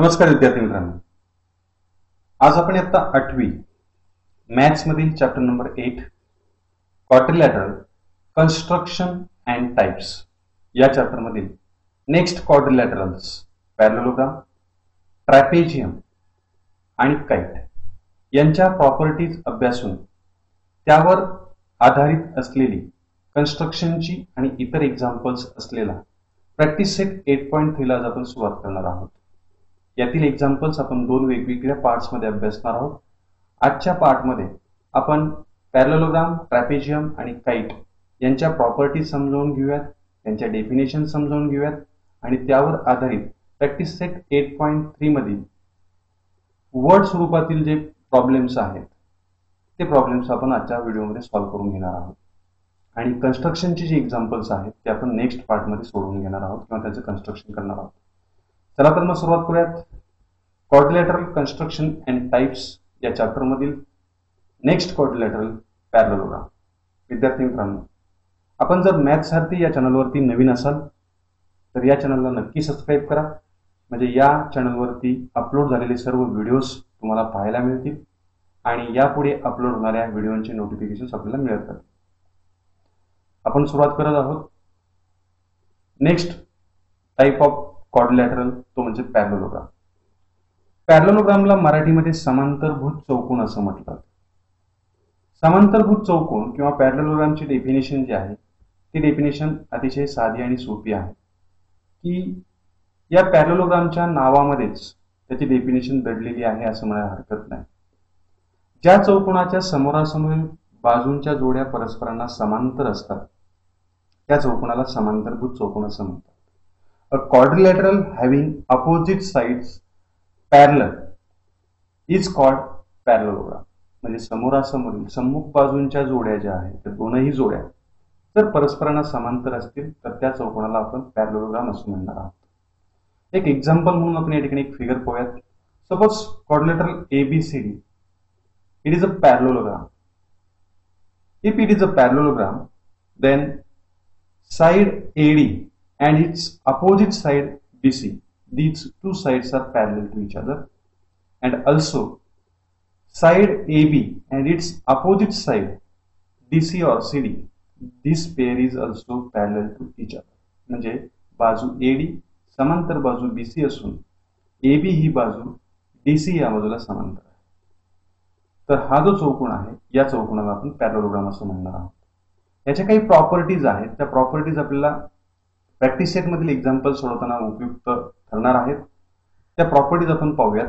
नमस्कार विद्यार्थी मित्रांनो, आज आपण इयत्ता 8वी मॅथ्स मधील chapter number 8 quadrilateral construction and types या चॅप्टर मधील नेक्स्ट क्वाड्रिलॅटरल्स, पॅरलेलोग्राम, ट्रॅपेझियम आणि काइट यांच्या प्रॉपर्टीज अभ्यासून त्यावर आधारित असलेली कन्स्ट्रक्शनची आणि इतर एक्झाम्पल्स असलेला प्रॅक्टिस सेट 8.3 ला आज आपण सुरुवात करणार आहोत. यातील एक्झाम्पल्स आपण दोन वेगवेगळ्या पार्ट्स मध्ये अभ्यासणार आहोत. आजच्या पार्टमध्ये आपण पॅरलेलोग्राम, ट्रॅपेझियम आणि काइट यांच्या प्रॉपर्टीज समजावून घेऊयात, त्यांच्या डेफिनेशन समजावून घेऊयात आणि त्यावर आधारित प्रॅक्टिस सेट 8.3 मधील वर्ड स्वरूपातील जे प्रॉब्लेम्स आहेत ते प्रॉब्लेम्स आपण आजच्या व्हिडिओमध्ये सॉल्व्ह करून घेणार आहोत. आणि कन्स्ट्रक्शनचे जे एक्झाम्पल्स आहेत ते आपण नेक्स्ट पार्टमध्ये सोडवून घेणार आहोत किंवा त्याचं कन्स्ट्रक्शन करणार आहोत. चला तर मग सुरुवात करूयात. क्वाड्रिलॅटरल कन्स्ट्रक्शन अँड टाइप्स या चॅप्टर मधील नेक्स्ट क्वाड्रिलॅटरल पॅरलेलोग्राम. विद्यार्थी मित्रांनो, आपण जर मॅथ्स सारथी या चॅनलवरती नवीन असाल तर या चॅनलला नक्की सबस्क्राईब करा, म्हणजे या चॅनलवरती अपलोड झालेले सर्व व्हिडिओज तुम्हाला पाहायला मिळतील आणि यापुढे अपलोड होणाऱ्या व्हिडिओचे नोटिफिकेशन्स आपल्याला मिळत राहतील. आपण सुरुवात करत आहोत नेक्स्ट टाइप ऑफ क्वाड्रिलॅटरल, तो म्हणजे पॅरलेलोग्राम. पॅरलेलोग्रामला मराठीमध्ये समांतरभुज चौकोन असं म्हटलं जातं. समांतरभुज चौकोन किंवा पॅरलेलोग्रामची डेफिनेशन जी आहे ती डेफिनेशन अतिशय साधी आणि सोपी आहे की या पॅरलेलोग्रामच्या नावामध्येच त्याची डेफिनेशन दडलेली आहे असं म्हणायला हरकत नाही. ज्या चौकोनाच्या समोरासमोरील बाजूंच्या जोड्या परस्परांना समांतर असतात त्या चौकोनाला समांतरभुज चौकोन असं म्हणतात. A quadrilateral having opposite sides parallel is called parallelogram. म्हणजे समोरासमोरील सम्मुख बाजूंच्या जोड्या ज्या आहेत त्या दोनही जोड्या जर परस्परांना समांतर असतील तर त्या चौकोनाला आपण पॅरलेलोग्राम असं म्हणणार आहोत. एक एक्झाम्पल म्हणून आपण या ठिकाणी एक फिगर पाहूयात. Suppose quadrilateral ABCD, it is a parallelogram. If it is a parallelogram, then side AD and its opposite side BC, these two sides are parallel to each other, and also side AB and its opposite side DC or CD, this pair is also parallel to each other. म्हणजे बाजू AD समांतर बाजू BC असून AB ही बाजू DC या बाजूला समांतर आहे. तर हा जो चौकोन आहे या चौकोनाला आपण पॅरलेलोग्राम असं म्हणणार आहोत. याच्या काही प्रॉपर्टीज आहेत, त्या प्रॉपर्टीज आपल्याला प्रॅक्टिस सेट मधील एक्झाम्पल सोडवताना उपयुक्त ठरणार आहेत. त्या प्रॉपर्टीज आपण पाहूयात.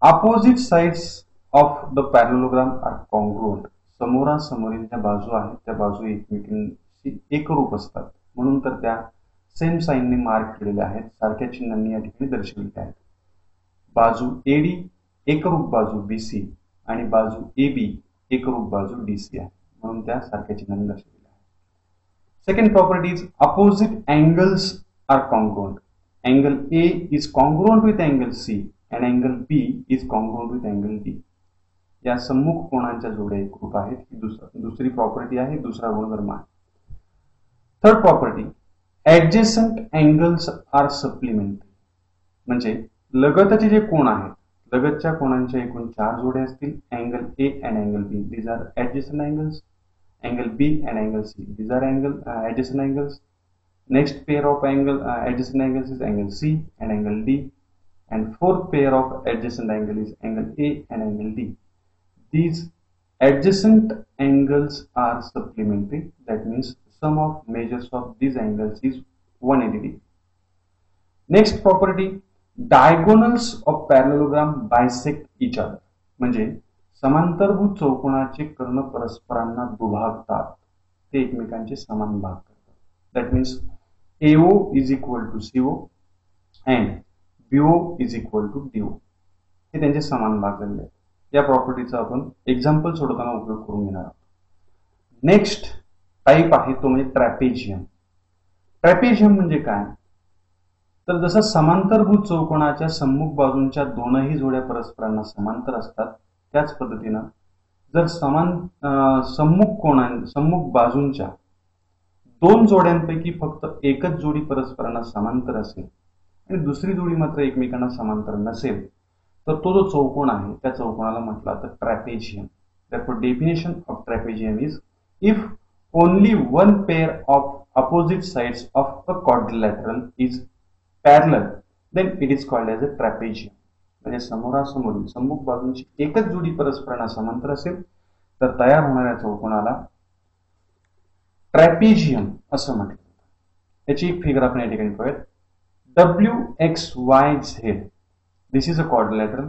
Opposite sides of the parallelogram are congruent. समोरासमोरील ज्या बाजू आहेत त्या बाजू एकमेकांशी एकरूप असतात, म्हणून तर त्या सेम साइनने मार्क केलेल्या आहेत, सारख्या चिन्हांनी या ठिकाणी दर्शविलेल्या आहेत. बाजू AD एकरूप बाजू BC आणि बाजू AB एकरूप बाजू DC आहे, म्हणून त्या सारख्या चिन्हांनी दर्शविलेल्या. Second property is opposite angles are congruent. Angle A is congruent with angle C and angle B is congruent with angle D. या सम्मुख कोणांच्या जोड्या एकरूप आहेत, ही दुसरी प्रॉपर्टी आहे, दुसरा गुणधर्म आहे. Third property, adjacent angles are supplementary. म्हणजे लगतचे जे कोण आहेत, लगतच्या कोणांच्या एकूण 4 जोड्या असतील. Angle A and angle B, these are adjacent angles. Angle B and angle C, these are adjacent angles. Next pair of adjacent angles is angle C and angle D, and fourth pair of adjacent angle is angle A and angle D. These adjacent angles are supplementary. That means sum of measures of these angles is 180 degree. Next property, diagonals of parallelogram bisect each other. म्हणजे समांतरभुज चौकोनाचे कर्ण परस्परांना दुभागतात, ते एकमेकांचे समान भाग करतात. That means AO is equal to CO and BO is equal to DO, हे त्यांचे समान भाग झालेले आहेत. या प्रॉपर्टीचा आपण एक्झाम्पल सोडवताना उपयोग करून घेणार आहोत. नेक्स्ट टाईप आहे तो म्हणजे ट्रॅपेझियम. ट्रॅपेझियम म्हणजे काय, तर जसं समांतरभुज चौकोनाच्या सम्मुख बाजूंच्या दोनही जोड्या परस्परांना समांतर असतात, त्याच पद्धतीनं जर सम्मुख बाजूंच्या 2 जोड्यांपैकी फक्त एकच जोडी परस्परांना समांतर असेल आणि दुसरी जोडी मात्र एकमेकांना समांतर नसेल तर तो जो चौकोन आहे त्या चौकोनाला म्हटलं जातं trapezium. Therefore, definition of trapezium is if only one pair of opposite sides of a quadrilateral is parallel, then it is called as a trapezium. म्हणजे समोरासमोरील सम्मुख बाजूंची एकच जोडी परस्परांना समांतर असेल तर तयार होणाऱ्या चौकोनाला ट्रॅपेझियम असं म्हटलं जातं. याची एक फिगर आपण या ठिकाणी पाहूयात. WXYZ, this is a quadrilateral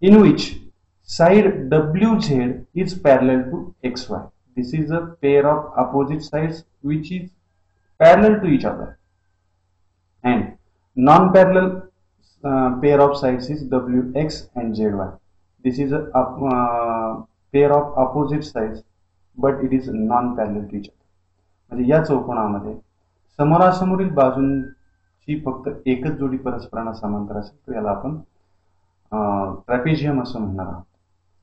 in which side WZ is parallel to XY. This is a pair of opposite sides which is parallel to each other, and non-parallel pair of sides is WX and ZY. This is a pair of opposite sides but it is non-parallel to each other. म्हणजे या चौकोनामध्ये समोरासमोरील बाजूंची फक्त एकच जोडी परस्परांना समांतर असेल तर याला आपण ट्रॅपेझियम असं म्हणणार आहोत.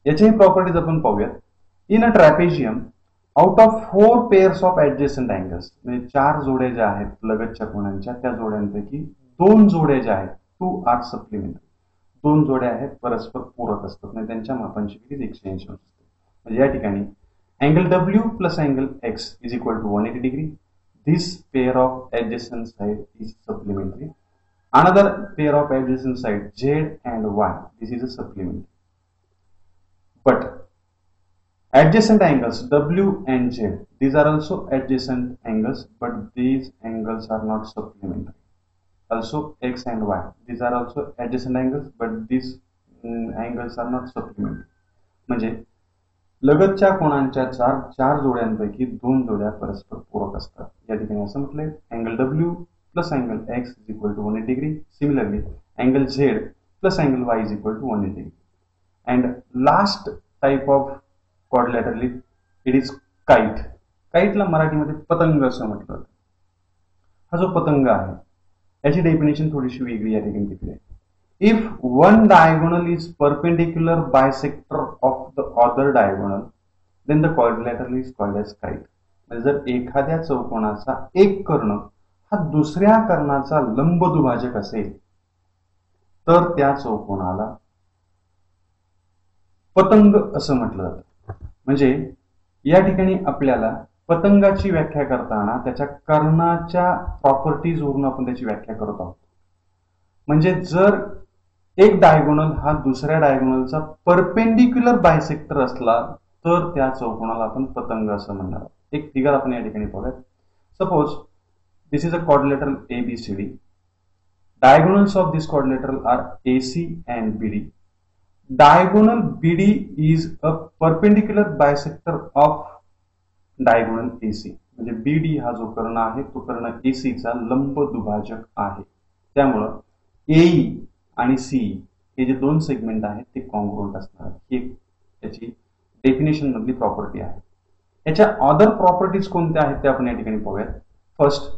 याच्याही प्रॉपर्टीज आपण पाहूयात. In a trapezium out of 4 pairs of adjacent angles, म्हणजे 4 जोड्या ज्या आहेत लगतच्या कोनांच्या त्या जोड्यांपैकी 2 जोड्या ज्या आहेत 2 आर सप्लिमेंटरी, 2 जोड्या आहेत परस्पर पूरक असतात म्हणजे त्यांच्या मापांची बेरीज 180 असते. म्हणजे या ठिकाणी angle W plus angle X is equal to 180 degree. This pair of adjacent side is supplementary. Another pair of adjacent side Z and Y, this is a supplementary. But adjacent angles W and Z, these are also adjacent angles, but these angles are not supplementary. Also X and Y, these are also adjacent angles, but these angles are not supplementary. म्हणजे लगतच्या कोणांच्या 4 जोड्यांपैकी 2 जोड्या परस्पर पूरक असतात. या ठिकाणी असं म्हटलंय angle W plus angle X is equal to 180 degree. Similarly angle Z plus angle Y is equal to 180 degree. And last type of quadrilateral it is kite. काइटला मराठीमध्ये पतंग असं म्हटलं जातं. हा जो पतंग आहे याची डेफिनेशन थोडीशी वेगळी या ठिकाणी दिली आहे. If one diagonal is perpendicular bisector of the other diagonal, then the quadrilateral is called as kite. म्हणजे जर एखाद्या चौकोनाचा एक कर्ण हा दुसऱ्या कर्णाचा लंब दुभाजक असेल तर त्या चौकोनाला पतंग असं म्हटलं जातं. म्हणजे या ठिकाणी आपल्याला पतंगाची व्याख्या करताना त्याच्या कर्णाच्या प्रॉपर्टीज वरून आपण त्याची व्याख्या करत आहोत. म्हणजे जर एक डायगोनल हा दुसऱ्या डायगोनलचा परपेंडिक्युलर बायसेक्टर असला तर त्या चौकोनाला आपण पतंग असं म्हणणार आहोत. एक फिगर आपण या ठिकाणी पाहूयात. Suppose this is a quadrilateral ABCD. Diagonals of this quadrilateral are AC and BD. Diagonal BD is a perpendicular bisector of diagonal AC. म्हणजे BD हा जो कर्ण आहे तो कर्ण AC चा लंब दुभाजक आहे. त्यामुळं AE आणि सी हे जे 2 सेगमेंट आहेत ते कॉन्ग्रुएंट असणार. ही याची डेफिनेशन मधली प्रॉपर्टी आहे. याच्या अदर प्रॉपर्टीज कोणत्या आहेत ते आपण या ठिकाणी पाहूयात. First,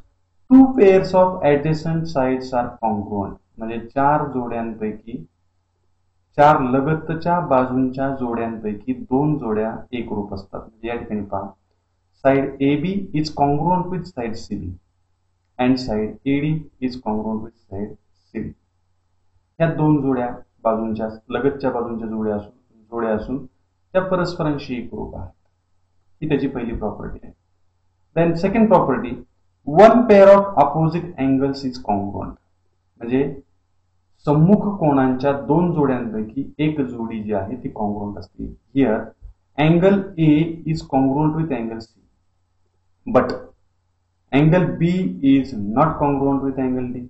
2 pairs of adjacent sides are congruent. म्हणजे 4 जोड्यांपैकी 4 लगतच्या बाजूंच्या जोड्यांपैकी 2 जोड्या एकरूप असतात. म्हणजे या ठिकाणी पहा, side AB is congruent with side CB and side AD is congruent with side CB. या 2 जोड्या बाजूंच्या लगतच्या बाजूंच्या जोड्या असून त्या परस्परांशी एकरूप आहेत. ही त्याची पहिली प्रॉपर्टी आहे. Then second property, 1 pair of opposite angles is congruent. म्हणजे सम्मुख कोनांच्या 2 जोड्यांपैकी एक जोडी जी आहे ती कॉन्ग्रुएंट असते. Here angle A is congruent with angle C, but angle B is not congruent with angle D.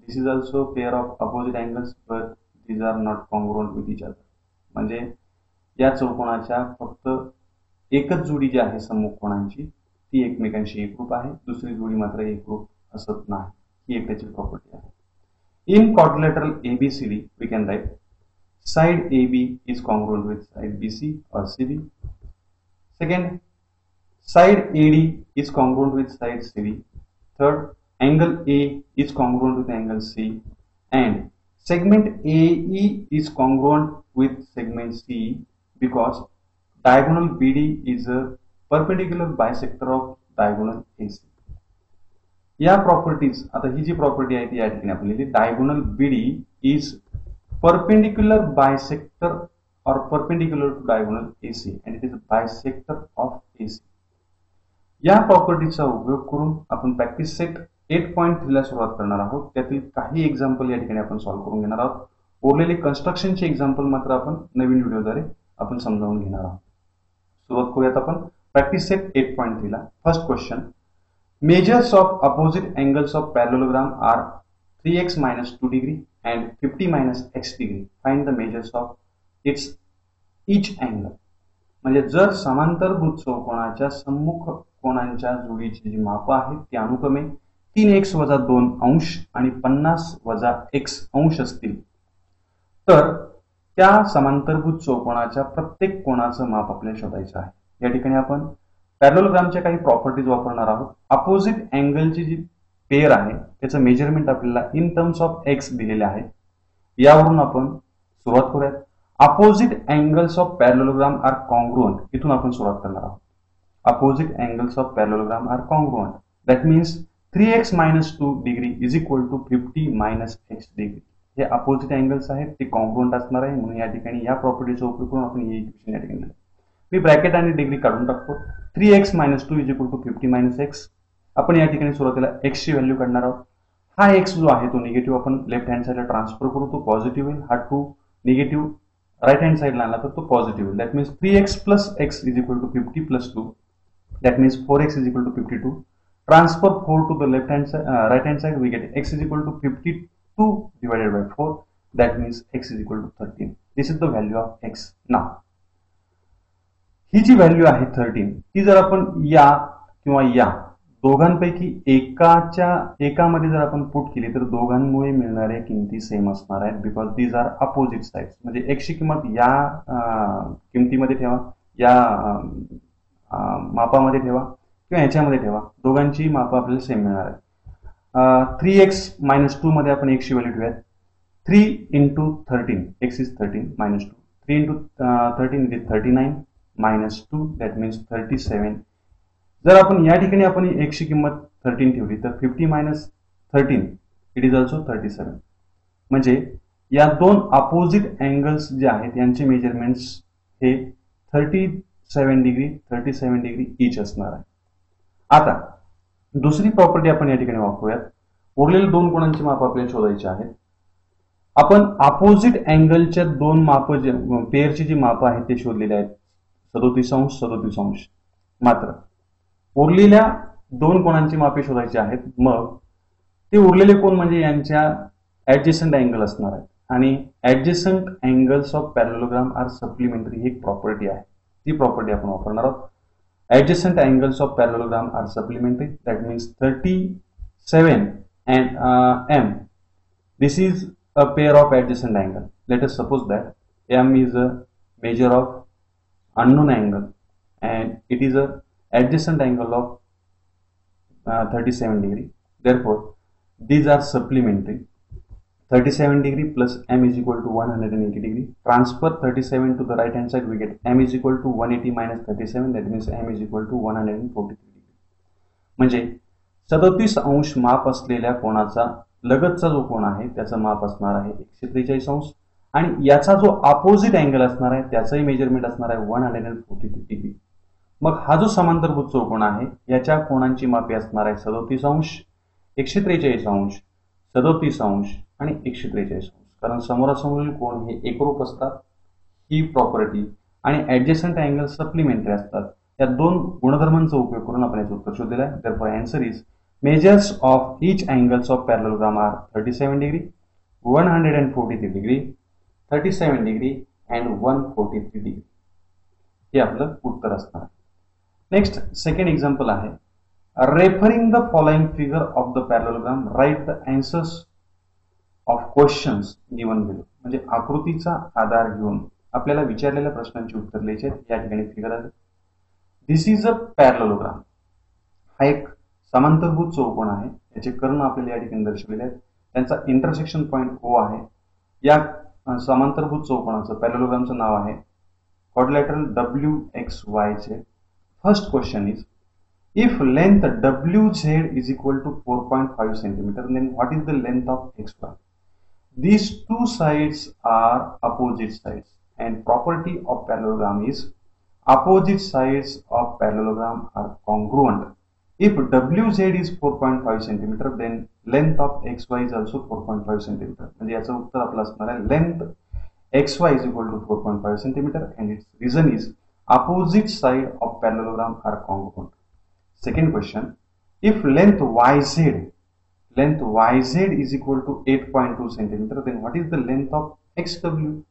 This is also pair of opposite angles, but these are not congruent with each other. म्हणजे या चौकोनाच्या फक्त एकच जोडी जी आहे सम्मुख कोनांची ती एकमेकांशी एकरूप आहे, दुसरी जोडी मात्र एकरूप असत नाही. ही एक त्याची प्रॉपर्टी आहे. In quadrilateral ABCD we can write side AB is congruent with side BC or CB. Second, side AD is congruent with side CB. Third, angle A is congruent with angle C, and segment AE is congruent with segment C because diagonal BD is a perpendicular bisector of diagonal AC. या properties, आता ही जी property आहे ती या ठिकाणी आपल्याला diagonal BD is perpendicular bisector or perpendicular to diagonal AC and it is bisector of AC. या प्रॉपर्टीचा उपयोग करून आपण प्रॅक्टिस सेट 8.3 ला सुरुवात करणार आहोत. त्यातील काही एक्झाम्पल या ठिकाणी आपण सॉल्व्ह करून घेणार आहोत. उरलेले कन्स्ट्रक्शनचे एक्झाम्पल मात्र आपण नवीन व्हिडिओद्वारे आपण समजावून घेणार आहोत. सुरुवात करूयात आपण प्रॅक्टिस सेट 8.3 ला. First question, measures of opposite angles of parallelogram are 3x minus 2 degree and 50 minus x degree. Find the measures of its each angle. म्हणजे जर समांतरभुज चौकोनाच्या सम्मुख कोनांच्या जोडीची जी माप आहेत ती अनुक्रमे 3x वजा 2 अंश आणि 50 वजा x अंश असतील तर त्या समांतरभुज चौकोनाच्या प्रत्येक कोनाचं माप आपल्याला शोधायचं आहे. या ठिकाणी आपण पॅरलोग्रामच्या काही प्रॉपर्टीज वापरणार आहोत. अपोजिट अँगलची जी पेयर आहे त्याचं मेजरमेंट आपल्याला इन टर्म्स ऑफ एक्स दिलेले आहे. यावरून आपण सुरुवात करूयात. Opposite angles of parallelogram are congruent, इथून आपण सुरुवात करणार आहोत. Opposite angles of parallelogram are congruent, that means 3x minus 2 degree is equal to 50 minus x degree. हे अपोजिट अँगल्स आहेत ते कॉन्ग्रुएंट असणार आहे, म्हणून या ठिकाणी या प्रॉपर्टीचा उपयोग करून आपण हे इक्वेशन या ठिकाणी लिहिलं. मी ब्रॅकेट आणि डिग्री काढून टाकतो. 3x minus 2 is equal to 50 minus x. आपण या ठिकाणी सुरुवातीला x ची व्हॅल्यू काढणार आहोत. हा x जो आहे तो निगेटिव्ह आपण लेफ्ट हँड साइडला ट्रान्सफर करू, तो पॉझिटिव्ह होईल. हा 2 निगेटिव्ह राइट हँड साइडला आणला तर तो पॉझिटिव्ह होईल. That means 3x plus x is equal to 50 plus 2. That means 4x is equal to 52. Transfer 4 to the left hand side, right hand side. We get x is equal to 52 divided by 4. That means x is equal to 13. This is the value of x. Now, ही जी value आहे 13 ती जर आपण या किंवा या दोघांपैकी एकामध्ये जर आपण पुट केली तर दोघांमुळे मिळणाऱ्या किमती सेम असणार आहेत. Because these are opposite sides. म्हणजे x ची किंमत या किमतीमध्ये ठेवा, या मापामध्ये ठेवा किंवा ह्याच्यामध्ये ठेवा, दोघांची माप आपल्याला सेम मिळणार आहे. 3x minus 2 मध्ये आपण x ची व्हॅल्यू ठेवूयात. 3 into 13, x is 13 minus 2. 3 into 13 it is 39 minus 2, that means 37. जर आपण या ठिकाणी आपण x ची किंमत 13 ठेवली तर 50 minus 13 it is also 37. म्हणजे या दोन अपोजिट अँगल्स जे आहेत यांचे मेजरमेंट्स हे 37 डिग्री इच असणार आहे. आता दुसरी प्रॉपर्टी आपण या ठिकाणी वापरूयात. उरलेले दोन कोणांची माप आपल्याला शोधायची आहेत. आपण अपोजिट अँगलच्या दोन माप पेअरची जी माप आहेत ते शोधलेले आहेत 37 अंश. मात्र उरलेल्या दोन कोणांची मापे शोधायची आहेत. मग ते उरलेले कोण म्हणजे यांच्या ऍडजस्टंट अँगल असणार आहेत आणि adjacent angles of parallelogram are supplementary ही एक प्रॉपर्टी आहे. ती प्रॉपर्टी आपण वापरणार आहोत. Adjacent angles of parallelogram are supplementary. That means 37 and m. This is a pair of adjacent angle. Let us suppose that m is a measure of unknown angle and it is a adjacent angle of 37 degree. Therefore, these are supplementary. 37 degree plus m is equal to 180 degree. Transfer 37 to the right hand side, we get m is equal to 180 minus 37. That means m is equal to 143 degree. म्हणजे 37 अंश माप असलेल्या कोणाचा लगतचा जो कोण आहे त्याचं माप असणार आहे 143 अंश आणि याचा जो अपोजिट अँगल असणार आहे त्याचंही मेजरमेंट असणार आहे 143 डिग्री. मग हा जो समांतरभुज चौकोन आहे याच्या कोणांची मापे असणार आहे 37 अंश, 143 अंश, 37 अंश आणि 143 अंश. कारण समोरासमोरील कोण हे एकरूप असतात. ही प्रॉपर्टी आणि ऍडजस्टंट अँगल सप्लिमेंटरी असतात. या दोन गुणधर्मांचा उपयोग करून आपण याचं उत्तर शोधलेलं आहे. therefore answer is measures of each angles of parallelogram are 37 degree, 143 degree, 37 degree and 143 degree. हे आपलं उत्तर असणार. नेक्स्ट सेकंड एक्झाम्पल आहे. Referring the following figure of the parallelogram write the answers of questions given below. म्हणजे आकृतीचा आधार घेऊन आपल्याला विचारलेल्या प्रश्नांची उत्तर लिहायची आहेत. या ठिकाणी फिगर आहे. दिस इज अ पॅरलोग्राम. हा एक समांतरभुज चौकोन आहे. याचे कर्ण आपल्याला या ठिकाणी दर्शवलेले आहेत. त्यांचा इंटरसेक्शन पॉइंट O आहे. या समांतरभुज चौकोनाचं पॅरलोग्रामचं नाव आहे क्वाड्रिलॅटरल WXY. चे first question is If length WZ is equal to 4.5 centimeter, then what is the length of XY? These two sides are opposite sides, and property of parallelogram is opposite sides of parallelogram are congruent. If WZ is 4.5 centimeter, then length of XY is also 4.5 centimeter. म्हणजे याचं उत्तर आपलं असणार आहे length XY is equal to 4.5 centimeter, and its reason is opposite side of parallelogram are congruent. Second question, if length YZ is equal to 8.2 centimeter, then what is the length of XW?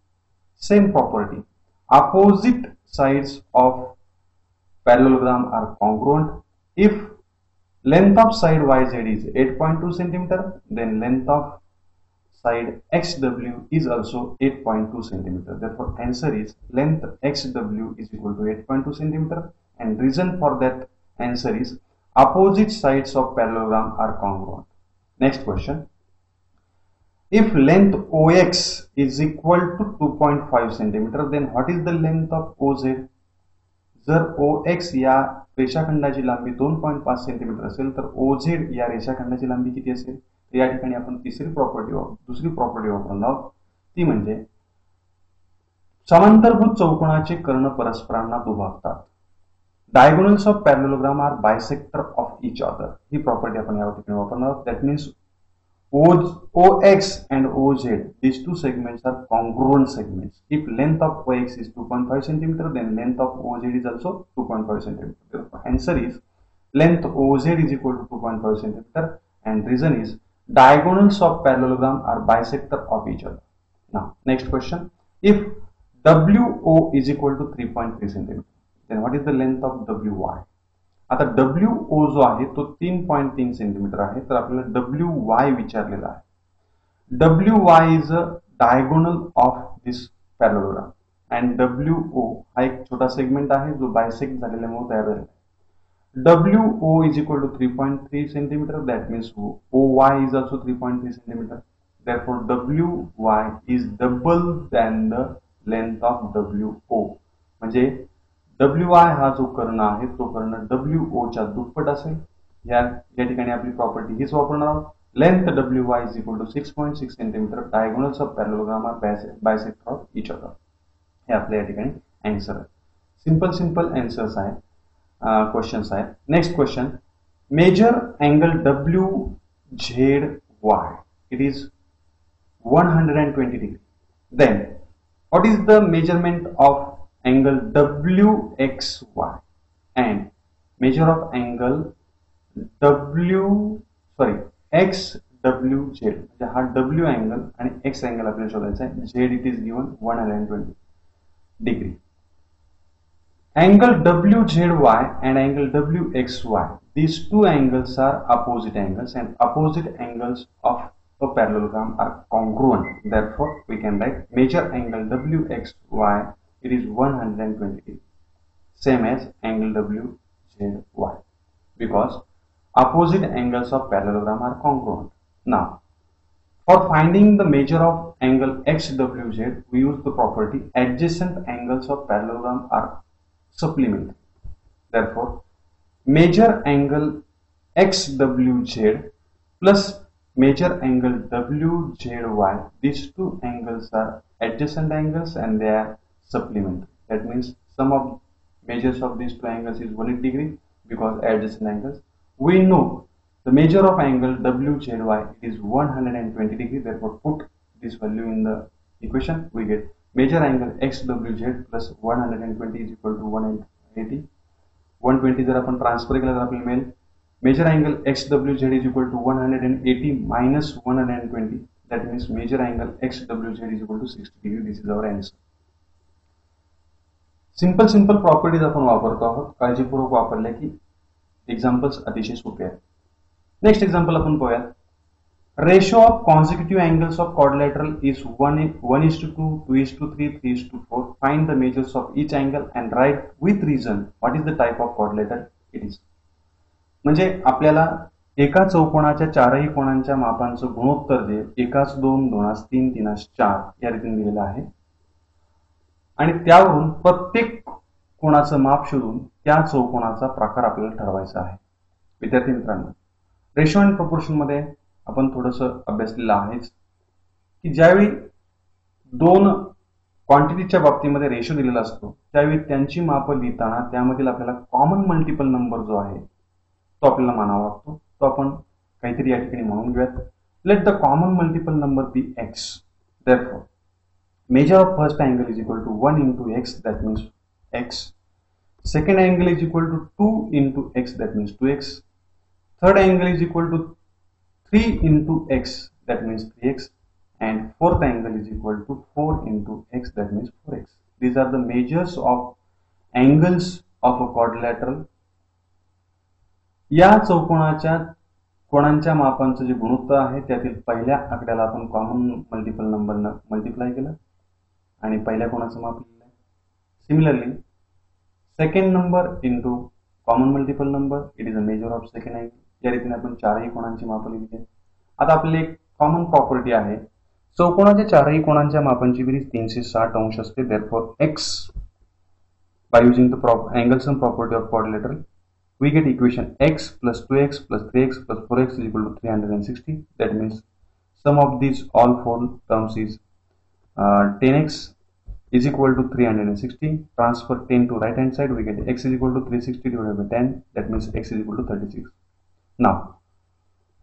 Same property. Opposite sides of parallelogram are congruent. If length of side YZ is 8.2 centimeter, then length of side XW is also 8.2 centimeter. Therefore, answer is length XW is equal to 8.2 centimeter, and reason for that answer is opposite sides of parallelogram are congruent. Next question. If length OX is equal to 2.5 centimeter, then what is the length of OZ? जर OX या रेषाखंडाची लांबी 2.5 centimetre असेल तर OZ या रेषाखंडाची लांबी किती असेल? तर या ठिकाणी आपण दुसरी प्रॉपर्टी वापरणार आहोत, ती म्हणजे समांतरभुज चौकोनाचे कर्ण परस्परांना दुभागतात. Diagonals of parallelogram are bisector of each other. He property आपण या ठिकाणी वापरणार आहोत. That means OX and OZ, these two segments are congruent segments. If length of OX is 2.5 centimeter, then length of OZ is also 2.5 centimeter. The answer is length OZ is equal to 2.5 centimeter, and reason is diagonals of parallelogram are bisector of each other. Now, next question. If WO is equal to 3.3 centimeter, then what is the length of WY? आता WO जो आहे तो 3.3 centimetre आहे, तर आपल्याला WY विचारलेला आहे. WY is a diagonal of this parallelogram, and WO हा एक छोटा सेगमेंट आहे जो बायसेक्ट झालेल्यामुळे तयार झालेला आहे. WO is equal to 3.3 centimeter. That means OY is also 3.3 centimeter. Therefore, WY is double than the length of WO. म्हणजे WY हा जो कर्ण आहे तो कर्ण WO च्या दुप्पट असेल. या ठिकाणी आपली प्रॉपर्टी हीच वापरणार आहोत. Length WY is equal to 6.6 centimeter. Diagonals of parallelogram are bisector of each other. हे आपल्या या ठिकाणी आन्सर आहे. सिंपल आन्सर्स आहे, क्वेश्चन्स आहे. Next question, measure angle WZY. It is 120 degree. Then what is the measurement of angle WXY and measure of angle XWZ. हा W angle आणि X angle आपल्याला शोधायचा आहे. Z it is given 120 degree. Angle WZY and angle WXY, these two angles are opposite angles, and opposite angles of a parallelogram are congruent. Therefore, we can write measure angle WXY. It is 120 degree, same as angle WZY, because opposite angles of parallelogram are congruent. Now, for finding the measure of angle XWZ, we use the property adjacent angles of parallelogram are supplementary. Therefore, measure angle XWZ plus measure angle WZY, these two angles are adjacent angles and they are supplementary. That means sum of measures of these two angles is 180 degree because adjacent angles. We know the measure of angle WZY is 120 degree. Therefore, put this value in the equation. We get measure angle XWZ plus 120 is equal to 180. 120 जर आपण transfer केला तर आपल्याला मिळेल measure angle XWZ is equal to 180 minus 120. That means measure angle XWZ is equal to 60 degree. This is our answer. Simple properties आपण वापरतो आहोत. काळजीपूर्वक वापरल्या की एक्झाम्पल्स अतिशय सोपे आहेत. नेक्स्ट एक्झाम्पल आपण पाहूया. Ratio of consecutive angles of quadrilateral is 1:2, 2:3, 3:4. Find the measures of each angle and write with reason what is the type of quadrilateral it is. म्हणजे आपल्याला एका चौकोनाच्या चारही कोणांच्या मापांचं गुणोत्तर जे 1:2, 2:3, 3:4 या रीतीने दिलेलं आहे, आणि त्यावरून प्रत्येक कोणाचं माप शोधून त्या चौकोनाचा प्रकार आपल्याला ठरवायचा आहे. विद्यार्थी मित्रांनो, रेशो अँड प्रपोर्शन मध्ये आपण थोडंसं अभ्यासलेलं आहेच की ज्यावेळी दोन क्वांटिटीच्या बाबतीमध्ये रेशो दिलेला असतो त्यावेळी त्यांची मापं लिहिताना त्यामधील आपल्याला कॉमन मल्टिपल नंबर जो आहे तो आपल्याला मानावा लागतो. तो आपण काहीतरी या ठिकाणी म्हणून घेऊयात. Let the common multiple number be x. Therefore, measure of first angle is equal to 1 into x, that means x. Second angle is equal to 2 into x, that means 2x. Third angle is equal to 3 into x, that means 3x. And fourth angle is equal to 4 into x, that means 4x. These are the measures of angles of a quadrilateral. या चौकोनाच्या कोणांच्या मापांचं जे गुणोत्तर आहे त्यातील पहिल्या आकड्याला आपण common multiple नंबरनं multiply केलं आणि पहिल्या कोणाचं माप लिहिलं. Similarly second number into common multiple number, it is a measure of second angle. या रीतीने आपण चारही कोणांची मापं लिहिली. आता आपल्याला एक कॉमन प्रॉपर्टी आहे, चौकोनाच्या चारही कोणांच्या मापांची बेरीज 360 अंश असते. Therefore, x by using the angle sum property of quadrilateral, we get equation x plus 2x plus 3x plus 4x is equal to 360. That means sum of these all four terms is 10x is equal to 360. Transfer 10 to right hand side, we get x is equal to 360 divided by 10. That means x is equal to 36. Now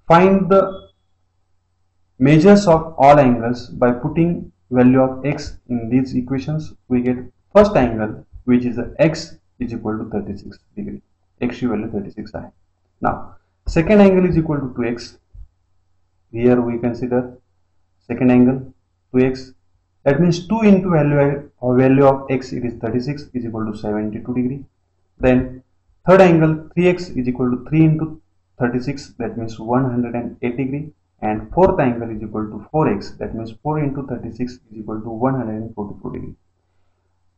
find the measures of all angles by putting value of x in these equations. We get first angle, which is x is equal to 36 degree. x ची value 36 आहे. Now second angle is equal to 2x. Here we consider second angle 2x. That means 2 into value of x, it is 36, is equal to 72 degree. Then third angle 3x is equal to 3 into 36, that means 108 degree. And fourth angle is equal to 4x, that means 4 into 36 is equal to 144 degree.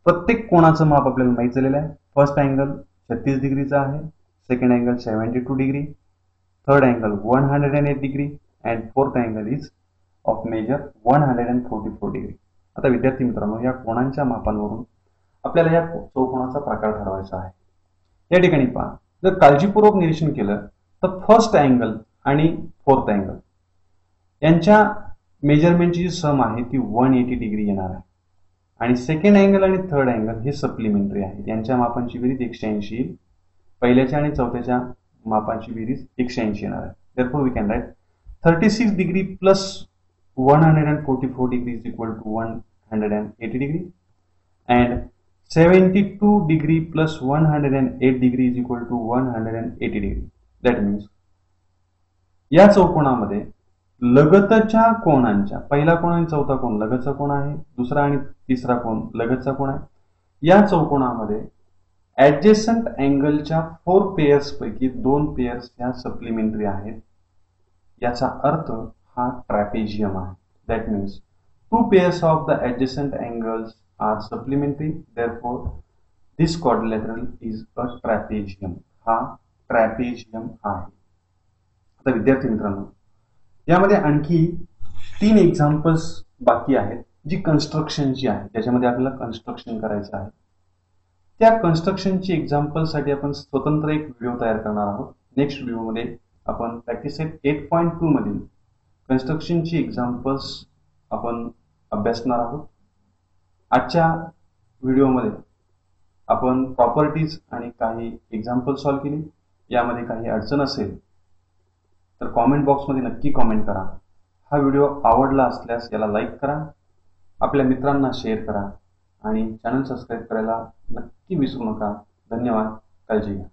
प्रत्येक कोणाचं माप आपल्याला माहित झालेलं आहे. First angle 36 डिग्रीचा आहे, second angle 72 degree, third angle 108 degree and fourth angle is of measure 144 degree. आता विद्यार्थी मित्रांनो, या कोणांच्या मापांवरून आपल्याला या चौकोनाचा प्रकार ठरवायचा आहे. या ठिकाणी पहा, जर काळजीपूर्वक निरीक्षण केलं तर फर्स्ट अँगल आणि फोर्थ अँगल यांच्या मेजरमेंटची जी सम आहे ती 180 डिग्री येणार आहे आणि सेकंड अँगल आणि थर्ड अँगल हे सप्लिमेंटरी आहेत. यांच्या मापांची बेरीज 180 येईल. पहिल्याच्या आणि चौथ्याच्या मापांची बेरीज 180 येणार आहे. Therefore we can write 36 degree plus 144 degree is equal to 180 degree and 72 degree plus 108 degree is equal to 180 degree. That means या चौकोनामध्ये लगतच्या कोणांच्या पहिला कोण आणि चौथा कोण लगतचा कोण आहे, दुसरा आणि तिसरा कोण लगतचा कोण आहे. या चौकोनामध्ये ऍडजेसंट अँगलच्या 4 पेयर्स पैकी 2 पेयर्स या सप्लिमेंटरी आहेत. याचा अर्थ हा ट्रॅपेजियम आहे. That means 2 pairs of the adjacent angles are supplementary. Therefore this quadrilateral is a trapezium. हा ट्रॅपेजियम आहे. आता विद्यार्थी मित्रांनो, यामध्ये आणखी 3 एक्झाम्पल्स बाकी आहेत जी कन्स्ट्रक्शनची आहे, ज्याच्यामध्ये आपल्याला कन्स्ट्रक्शन करायचं आहे. त्या कन्स्ट्रक्शनची एक्झाम्पलसाठी आपण स्वतंत्र एक व्हिडिओ तयार करणार आहोत. नेक्स्ट व्हिडिओमध्ये आपण प्रॅक्टिस सेट 8.2 मधील कन्स्ट्रक्शनची एक्झाम्पल्स आपण अभ्यासणार आहोत. आजच्या व्हिडिओमध्ये आपण प्रॉपर्टीज आणि काही एक्झाम्पल सॉल्व्ह केली. यामध्ये काही अडचण असेल तर कॉमेंट बॉक्समध्ये नक्की कॉमेंट करा. हा व्हिडिओ आवडला असल्यास याला लाईक करा, आपल्या मित्रांना शेअर करा आणि चॅनल सबस्क्राईब करायला नक्की विसरू नका. धन्यवाद. काळजी घ्या.